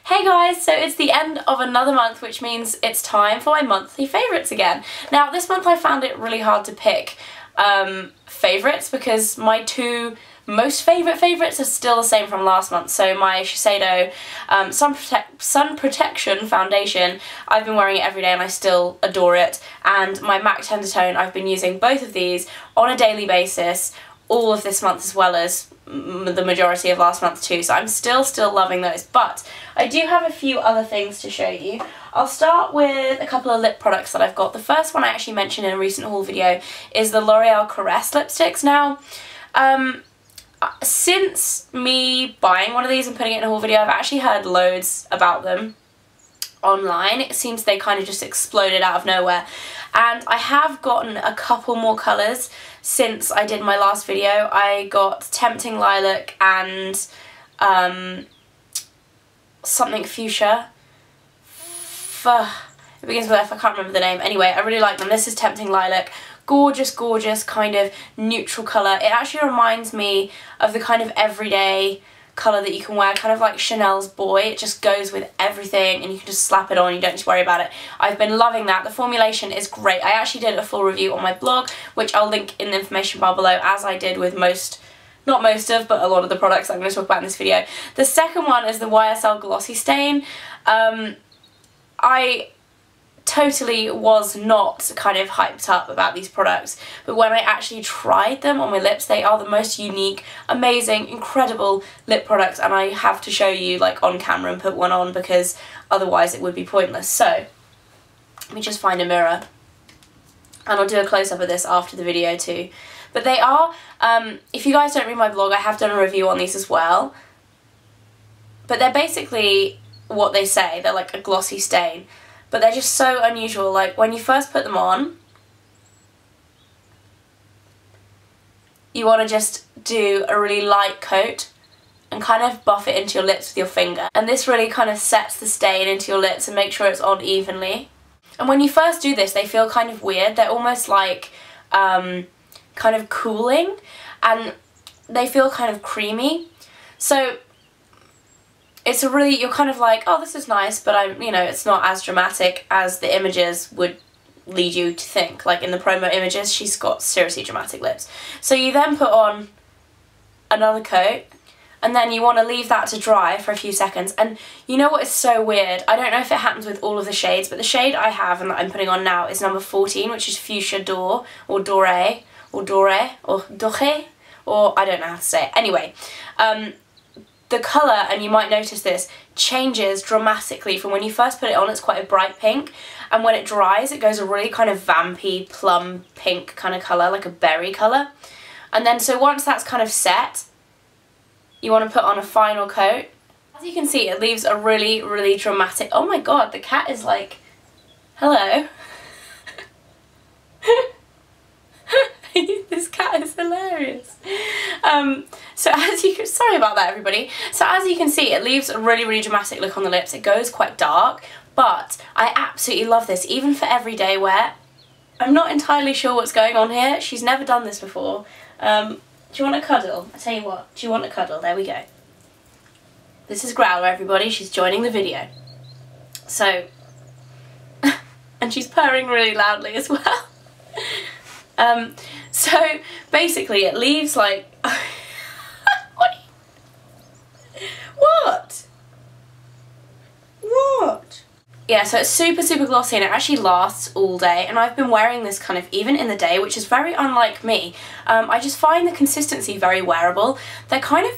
Hey guys, so it's the end of another month, which means it's time for my monthly favourites again. Now this month I found it really hard to pick favourites because my two most favourites are still the same from last month. So my Shiseido Sun Protection Foundation, I've been wearing it every day and I still adore it. And my MAC Tender Tone, I've been using both of these on a daily basis all of this month as well as the majority of last month too, so I'm still loving those. But I do have a few other things to show you. I'll start with a couple of lip products that I've got. The first one I actually mentioned in a recent haul video is the L'Oreal Caress lipsticks. Now, since me buying one of these and putting it in a haul video, I've actually heard loads about them online. It seems they kind of just exploded out of nowhere, and I have gotten a couple more colours since I did my last video. I got Tempting Lilac and something fuchsia. It begins with F, I can't remember the name. Anyway, I really like them. This is Tempting Lilac. Gorgeous, gorgeous kind of neutral colour. It actually reminds me of the kind of everyday colour that you can wear, kind of like Chanel's Boy. It just goes with everything and you can just slap it on, you don't need to worry about it. I've been loving that. The formulation is great. I actually did a full review on my blog, which I'll link in the information bar below, as I did with not most of, but a lot of the products I'm going to talk about in this video. The second one is the YSL Glossy Stain. I totally was not kind of hyped up about these products, but when I actually tried them on my lips, they are the most unique, amazing, incredible lip products, and I have to show you like on camera and put one on because otherwise it would be pointless. So let me just find a mirror and I'll do a close-up of this after the video too. But they are, if you guys don't read my blog, I have done a review on these as well, but they're basically what they say. They're like a glossy stain. But they're just so unusual. Like, when you first put them on, you want to just do a really light coat and kind of buff it into your lips with your finger. And this really kind of sets the stain into your lips and makes sure it's on evenly. And when you first do this, they feel kind of weird. They're almost like kind of cooling, and they feel kind of creamy. So it's a really, you're kind of like, oh, this is nice, but you know, it's not as dramatic as the images would lead you to think. Like in the promo images, she's got seriously dramatic lips. So you then put on another coat, and then you want to leave that to dry for a few seconds. And you know what is so weird? I don't know if it happens with all of the shades, but the shade I have and that I'm putting on now is number 14, which is Fuchsia D'Or, or Doré, or Doré, or Doré, or I don't know how to say it. Anyway, the colour, and you might notice this, changes dramatically. From when you first put it on, it's quite a bright pink, and when it dries it goes a really kind of vampy plum pink kind of colour, like a berry colour. And then so once that's kind of set, you want to put on a final coat. As you can see, it leaves a really dramatic... Oh my god, the cat is like, hello. This cat is hilarious. So as you can, sorry about that everybody. So as you can see, it leaves a really dramatic look on the lips. It goes quite dark, but I absolutely love this, even for everyday wear. I'm not entirely sure what's going on here. She's never done this before. Do you want a cuddle? I tell you what, do you want a cuddle? There we go. This is Growler, everybody. She's joining the video. So, and she's purring really loudly as well. So basically it leaves like What? Yeah, so it's super glossy and it actually lasts all day, and I've been wearing this kind of even in the day, which is very unlike me. I just find the consistency very wearable. They're kind of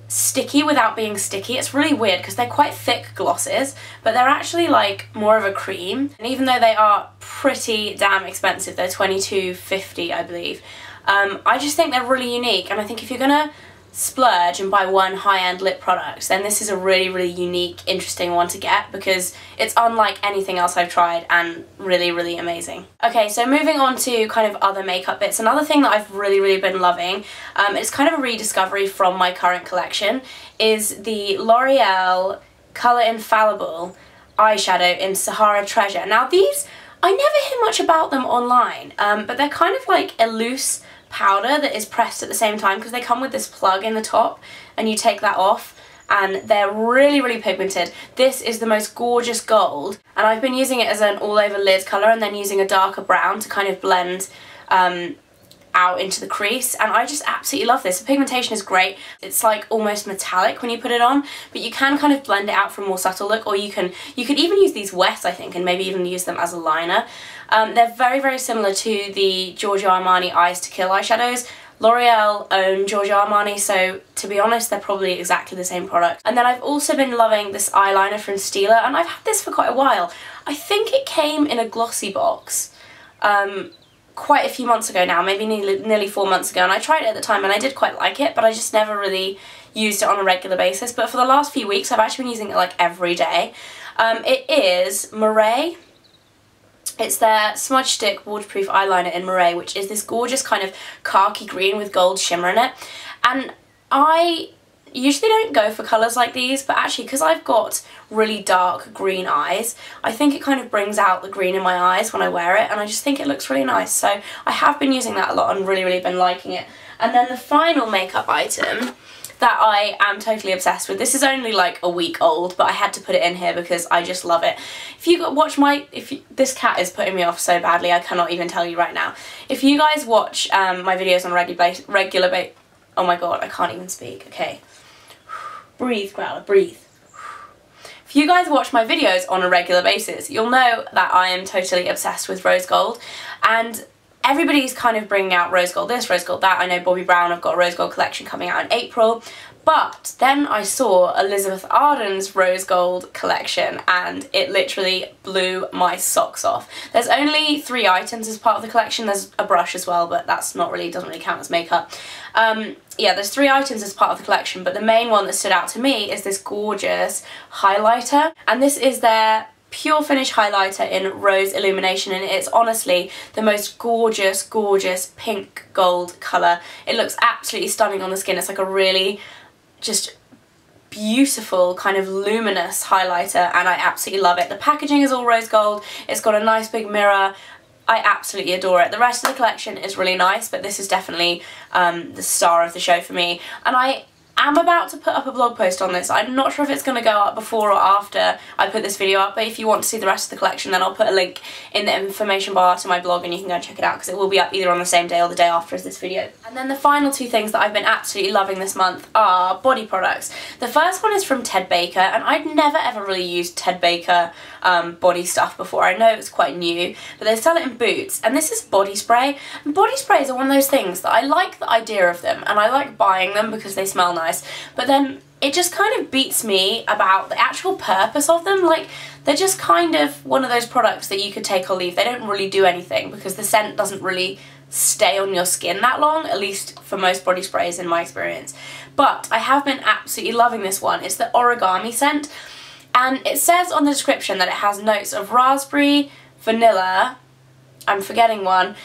sticky without being sticky. It's really weird because they're quite thick glosses, but they're actually like more of a cream. And even though they are pretty damn expensive, they're $22.50 I believe, I just think they're really unique, and I think if you're gonna splurge and buy one high-end lip product, then this is a really unique, interesting one to get, because it's unlike anything else I've tried and really amazing. Okay, so moving on to kind of other makeup bits. Another thing that I've really been loving, it's kind of a rediscovery from my current collection, is the L'Oreal Colour Infallible eyeshadow in Sahara Treasure. Now these, I never hear much about them online, but they're kind of like a loose powder that is pressed at the same time, because they come with this plug in the top and you take that off and they're really, really pigmented. This is the most gorgeous gold, and I've been using it as an all over lid colour and then using a darker brown to kind of blend out into the crease, and I just absolutely love this. The pigmentation is great. It's like almost metallic when you put it on, but you can kind of blend it out for a more subtle look, or you could even use these wet, I think, and maybe even use them as a liner. They're very, very similar to the Giorgio Armani Eyes to Kill eyeshadows. L'Oreal own Giorgio Armani, so to be honest, they're probably exactly the same product. And then I've also been loving this eyeliner from Stila, and I've had this for quite a while. I think it came in a glossy box quite a few months ago now, maybe nearly 4 months ago, and I tried it at the time and I did quite like it, but I just never really used it on a regular basis. But for the last few weeks I've actually been using it like every day. It is Murray. It's their Smudge Stick Waterproof Eyeliner in Murray, which is this gorgeous kind of khaki green with gold shimmer in it. And I usually don't go for colours like these, but actually because I've got really dark green eyes, I think it kind of brings out the green in my eyes when I wear it, and I just think it looks really nice. So I have been using that a lot and really, really been liking it. And then the final makeup item that I am totally obsessed with. This is only like a week old, but I had to put it in here because I just love it. If you watch this cat is putting me off so badly, I cannot even tell you right now. If you guys watch my videos on a regular basis, oh my god, I can't even speak. Okay, breathe, Growler, breathe. If you guys watch my videos on a regular basis, you'll know that I am totally obsessed with rose gold, and everybody's kind of bringing out rose gold this, rose gold that. I know Bobbi Brown have got a rose gold collection coming out in April, but then I saw Elizabeth Arden's rose gold collection and it literally blew my socks off. There's only 3 items as part of the collection. There's a brush as well, but that's not really, doesn't really count as makeup. Yeah, there's 3 items as part of the collection, but the main one that stood out to me is this gorgeous highlighter, and this is their Pure Finish highlighter in Rose Illumination, and it's honestly the most gorgeous, gorgeous pink gold colour. It looks absolutely stunning on the skin. It's like a really just beautiful kind of luminous highlighter, and I absolutely love it. The packaging is all rose gold. It's got a nice big mirror. I absolutely adore it. The rest of the collection is really nice, but this is definitely the star of the show for me, and I am about to put up a blog post on this. I'm not sure if it's going to go up before or after I put this video up, but if you want to see the rest of the collection, then I'll put a link in the information bar to my blog and you can go and check it out, because it will be up either on the same day or the day after as this video. And then the final 2 things that I've been absolutely loving this month are body products. The first one is from Ted Baker, and I'd never ever really used Ted Baker body stuff before. I know it's quite new, but they sell it in Boots, and this is body spray. And body sprays are one of those things that I like the idea of them, and I like buying them because they smell nice, but then it just kind of beats me about the actual purpose of them. Like, they're just kind of one of those products that you could take or leave. They don't really do anything because the scent doesn't really stay on your skin that long, at least for most body sprays in my experience. But I have been absolutely loving this one. It's the Origami scent, and it says on the description that it has notes of raspberry, vanilla, I'm forgetting one,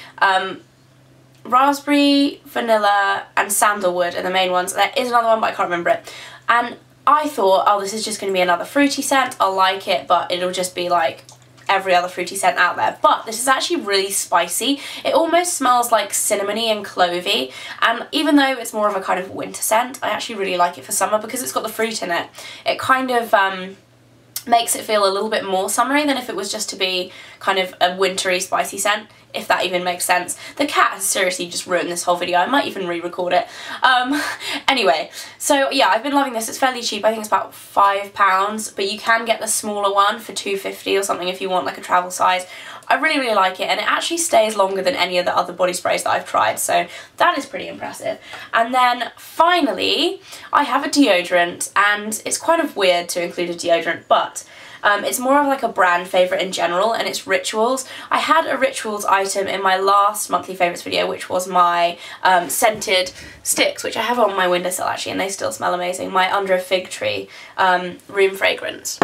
raspberry, vanilla and sandalwood are the main ones. There is another one, but I can't remember it. And I thought, oh, this is just going to be another fruity scent. I'll like it, but it'll just be like every other fruity scent out there. But this is actually really spicy. It almost smells like cinnamony and clovey, and even though it's more of a kind of winter scent, I actually really like it for summer because it's got the fruit in it. It kind of makes it feel a little bit more summery than if it was just to be kind of a wintry spicy scent, if that even makes sense. The cat has seriously just ruined this whole video. I might even re-record it. Anyway, so yeah, I've been loving this. It's fairly cheap. I think it's about £5, but you can get the smaller one for £2.50 or something if you want like a travel size. I really, really like it, and it actually stays longer than any of the other body sprays that I've tried, so that is pretty impressive. And then finally, I have a deodorant, and it's kind of weird to include a deodorant, but it's more of like a brand favourite in general, and it's Rituals. I had a Rituals item in my last monthly favourites video, which was my scented sticks, which I have on my windowsill actually, and they still smell amazing. My Under a Fig Tree room fragrance.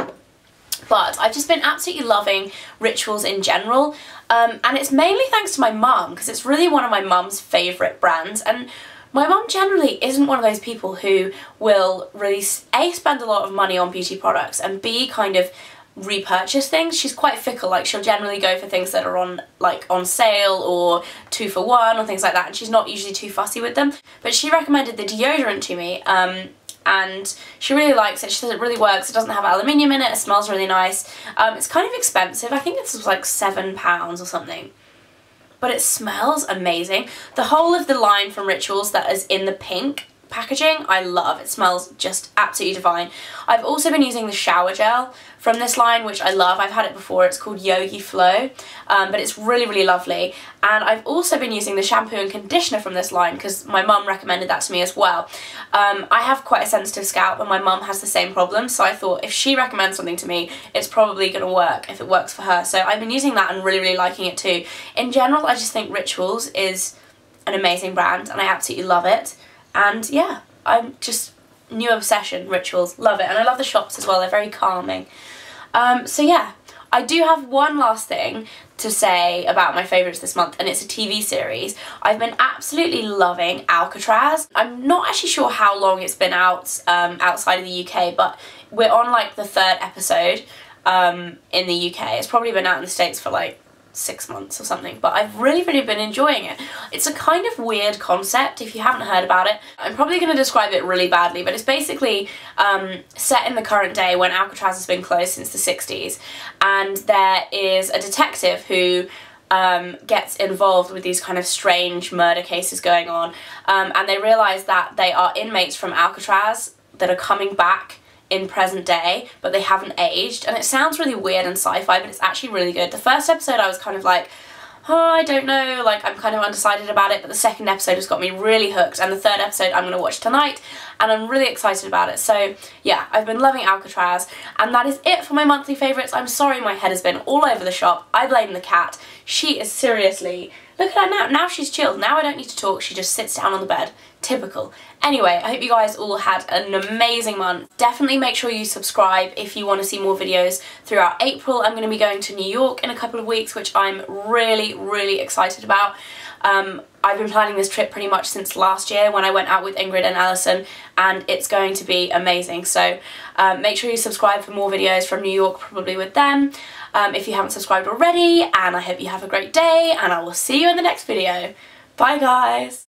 But I've just been absolutely loving Rituals in general, and it's mainly thanks to my mum, because it's really one of my mum's favourite brands, and my mum generally isn't one of those people who will really A, spend a lot of money on beauty products, and B, kind of repurchase things. She's quite fickle. Like, she'll generally go for things that are on sale or 2 for 1 or things like that, and she's not usually too fussy with them. But she recommended the deodorant to me, and she really likes it. She says it really works. It doesn't have aluminium in it. It smells really nice. It's kind of expensive. I think this was like £7 or something. But it smells amazing. The whole of the line from Rituals that is in the pink packaging, I love. It smells just absolutely divine. I've also been using the shower gel from this line, which I love. I've had it before. It's called Yogi Flow, but it's really, really lovely. And I've also been using the shampoo and conditioner from this line because my mum recommended that to me as well. I have quite a sensitive scalp and my mum has the same problem, so I thought if she recommends something to me, it's probably going to work if it works for her. So I've been using that and really, really liking it too. In general, I just think Rituals is an amazing brand and I absolutely love it. And yeah, I'm just new obsession, Rituals, love it. And I love the shops as well, they're very calming. So yeah, I do have one last thing to say about my favourites this month, and it's a TV series. I've been absolutely loving Alcatraz. I'm not actually sure how long it's been out outside of the UK, but we're on like the 3rd episode in the UK. It's probably been out in the States for like 6 months or something, but I've really, really been enjoying it. It's a kind of weird concept if you haven't heard about it. I'm probably going to describe it really badly, but it's basically set in the current day when Alcatraz has been closed since the 60s, and there is a detective who gets involved with these kind of strange murder cases going on, and they realise that they are inmates from Alcatraz that are coming back in present day, but they haven't aged. And it sounds really weird and sci-fi, but it's actually really good. The first episode I was kind of like, oh, I don't know, like I'm kind of undecided about it, but the second episode has got me really hooked, and the 3rd episode I'm going to watch tonight, and I'm really excited about it. So yeah, I've been loving Alcatraz, and that is it for my monthly favourites. I'm sorry my head has been all over the shop. I blame the cat. She is seriously, look at her now. Now she's chilled. Now I don't need to talk. She just sits down on the bed. Typical. Anyway, I hope you guys all had an amazing month. Definitely make sure you subscribe if you want to see more videos throughout April. I'm going to be going to New York in a couple of weeks, which I'm really, really excited about. I've been planning this trip pretty much since last year when I went out with Ingrid and Alison, and it's going to be amazing. So make sure you subscribe for more videos from New York, probably with them, if you haven't subscribed already. And I hope you have a great day, and I will see you in the next video. Bye guys!